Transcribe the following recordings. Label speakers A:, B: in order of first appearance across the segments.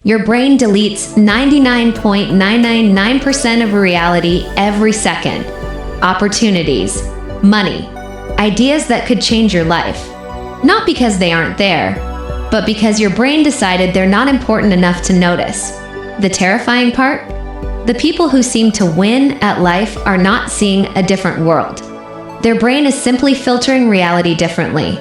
A: Your brain deletes 99.999% of reality every second. Opportunities, money, ideas that could change your life. Not because they aren't there, but because your brain decided they're not important enough to notice. The terrifying part? The people who seem to win at life are not seeing a different world. Their brain is simply filtering reality differently.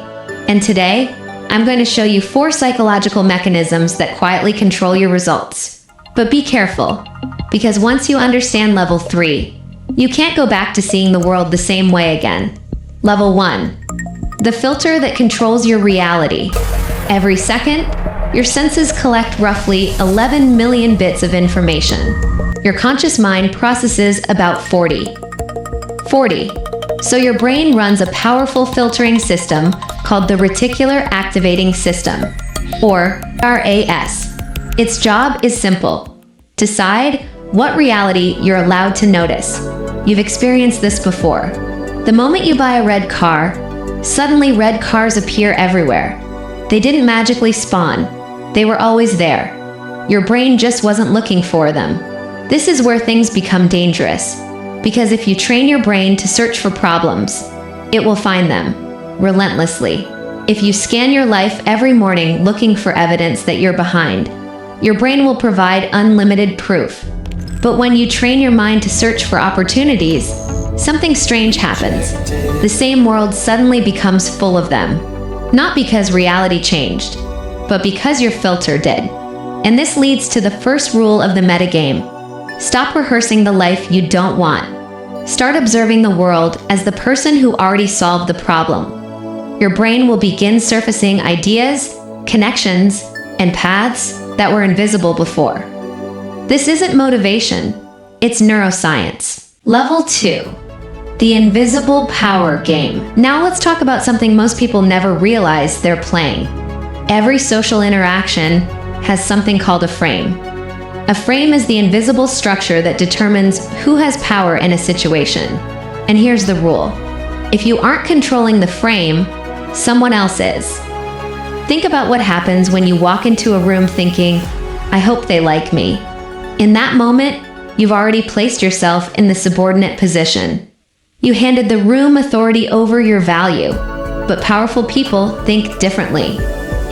A: And today, I'm going to show you 4 psychological mechanisms that quietly control your results. But be careful, because once you understand level 3, you can't go back to seeing the world the same way again. Level 1. The filter that controls your reality. Every second, your senses collect roughly 11 million bits of information. Your conscious mind processes about 40. So your brain runs a powerful filtering system called the Reticular Activating System, or RAS. Its job is simple: decide what reality you're allowed to notice. You've experienced this before. The moment you buy a red car, suddenly red cars appear everywhere. They didn't magically spawn. They were always there. Your brain just wasn't looking for them. This is where things become dangerous. Because if you train your brain to search for problems, it will find them, relentlessly. If you scan your life every morning looking for evidence that you're behind, your brain will provide unlimited proof. But when you train your mind to search for opportunities, something strange happens. The same world suddenly becomes full of them. Not because reality changed, but because your filter did. And this leads to the first rule of the metagame. Stop rehearsing the life you don't want. Start observing the world as the person who already solved the problem. Your brain will begin surfacing ideas, connections, and paths that were invisible before. This isn't motivation, it's neuroscience. Level 2. The invisible power game. Now let's talk about something most people never realize they're playing. Every social interaction has something called a frame. A frame is the invisible structure that determines who has power in a situation. And here's the rule. If you aren't controlling the frame, someone else is. Think about what happens when you walk into a room thinking, I hope they like me. In that moment, you've already placed yourself in the subordinate position. You handed the room authority over your value. But powerful people think differently.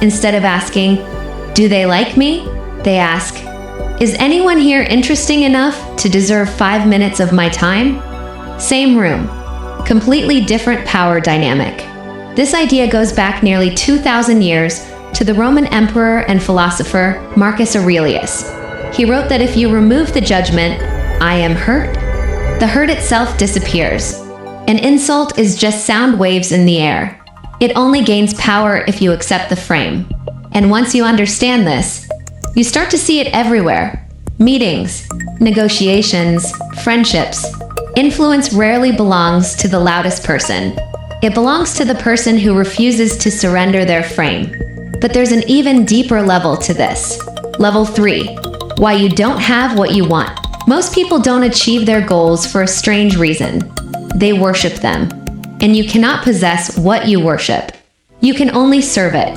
A: Instead of asking, do they like me? They ask, is anyone here interesting enough to deserve 5 minutes of my time? Same room, completely different power dynamic. This idea goes back nearly 2,000 years to the Roman emperor and philosopher Marcus Aurelius. He wrote that if you remove the judgment, I am hurt, the hurt itself disappears. An insult is just sound waves in the air. It only gains power if you accept the frame. And once you understand this, you start to see it everywhere. Meetings, negotiations, friendships. Influence rarely belongs to the loudest person. It belongs to the person who refuses to surrender their frame. But there's an even deeper level to this. Level 3. Why you don't have what you want. Most people don't achieve their goals for a strange reason. They worship them. And you cannot possess what you worship. You can only serve it.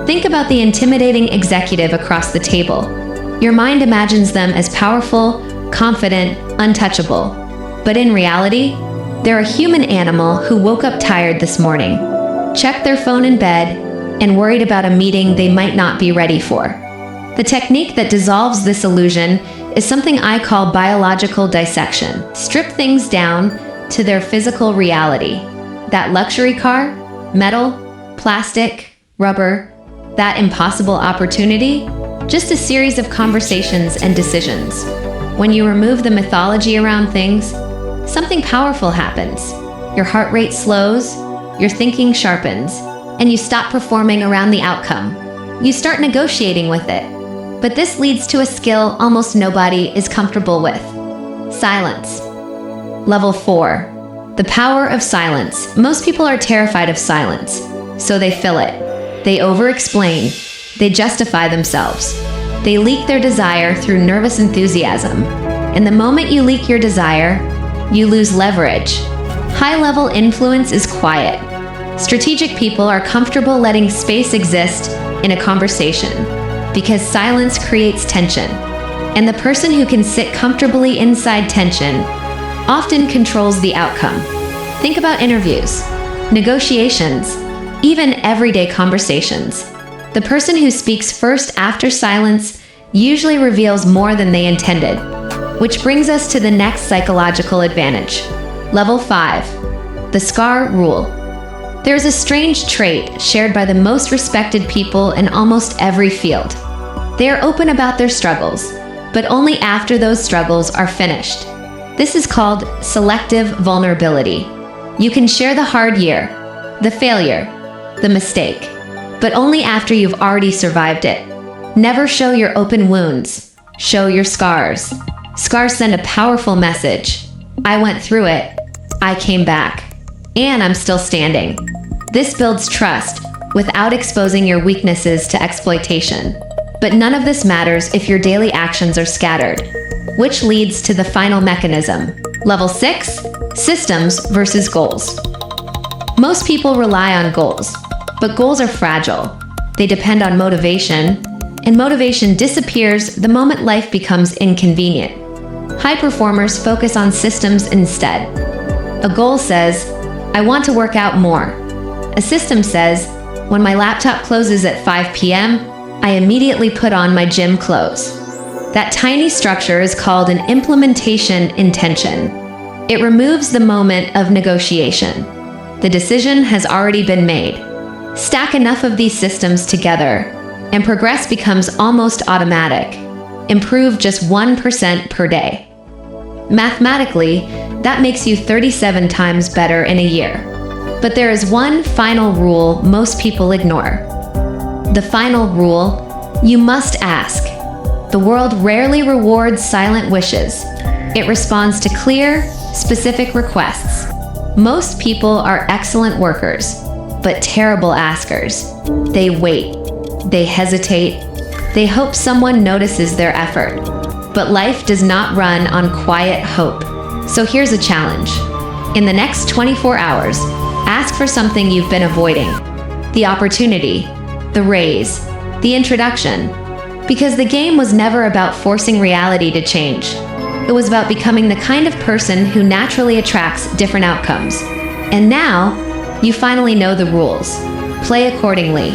A: Think about the intimidating executive across the table. Your mind imagines them as powerful, confident, untouchable. But in reality, they're a human animal who woke up tired this morning, checked their phone in bed, and worried about a meeting they might not be ready for. The technique that dissolves this illusion is something I call biological dissection. Strip things down to their physical reality. That luxury car, metal, plastic, rubber, that impossible opportunity, just a series of conversations and decisions. When you remove the mythology around things, something powerful happens. Your heart rate slows, your thinking sharpens, and you stop performing around the outcome. You start negotiating with it. But this leads to a skill almost nobody is comfortable with. Silence. Level 4. The power of silence. Most people are terrified of silence, so they fill it. They over-explain. They justify themselves. They leak their desire through nervous enthusiasm. And the moment you leak your desire, you lose leverage. High-level influence is quiet. Strategic people are comfortable letting space exist in a conversation. because silence creates tension. And the person who can sit comfortably inside tension often controls the outcome. Think about interviews, negotiations, even everyday conversations. The person who speaks first after silence usually reveals more than they intended, which brings us to the next psychological advantage. Level 5, the SCAR rule. There is a strange trait shared by the most respected people in almost every field. They are open about their struggles, but only after those struggles are finished. This is called selective vulnerability. You can share the hard year, the failure, the mistake, but only after you've already survived it. Never show your open wounds. Show your scars. Scars send a powerful message. I went through it. I came back. And I'm still standing. This builds trust without exposing your weaknesses to exploitation. But none of this matters if your daily actions are scattered, which leads to the final mechanism. Level 6, systems versus goals. Most people rely on goals, but goals are fragile. They depend on motivation, and motivation disappears the moment life becomes inconvenient. High performers focus on systems instead. A goal says, I want to work out more. A system says, when my laptop closes at 5 p.m., I immediately put on my gym clothes. That tiny structure is called an implementation intention. It removes the moment of negotiation. The decision has already been made. Stack enough of these systems together, and progress becomes almost automatic. Improve just 1% per day. Mathematically, that makes you 37 times better in a year. But there is one final rule most people ignore. The final rule, you must ask. The world rarely rewards silent wishes. It responds to clear, specific requests. Most people are excellent workers, but terrible askers. They wait. They hesitate. They hope someone notices their effort. But life does not run on quiet hope. So here's a challenge. In the next 24 hours, ask for something you've been avoiding. The opportunity, the raise, the introduction. Because the game was never about forcing reality to change. It was about becoming the kind of person who naturally attracts different outcomes. And now, you finally know the rules. Play accordingly.